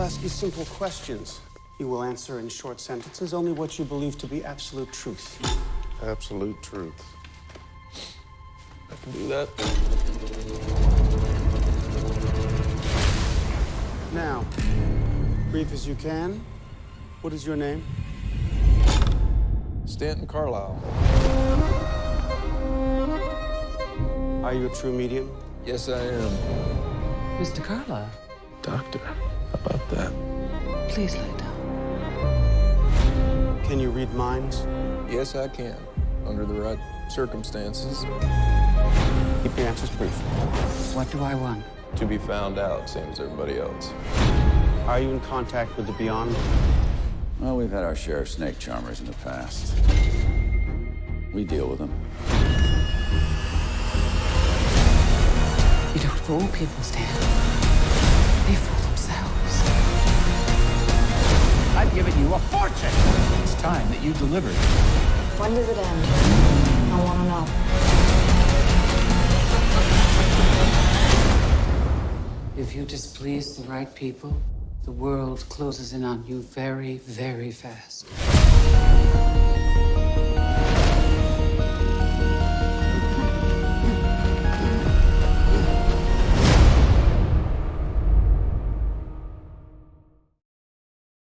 ask you simple questions. You will answer in short sentences only what you believe to be absolute truth. Absolute truth. I can do that. Now, brief as you can, what is your name? Stanton Carlisle. Are you a true medium? Yes, I am. Mr. Carlisle. Doctor, how about that? Please lay down. Can you read minds? Yes, I can. Under the right circumstances. Keep your answers brief. What do I want? To be found out, same as everybody else. Are you in contact with the beyond? Well, we've had our share of snake charmers in the past. We deal with them. You don't fool people, Stan. They fool themselves. I've given you a fortune. It's time that you delivered. When does it end? I want to know. If you displease the right people, the world closes in on you very, very fast.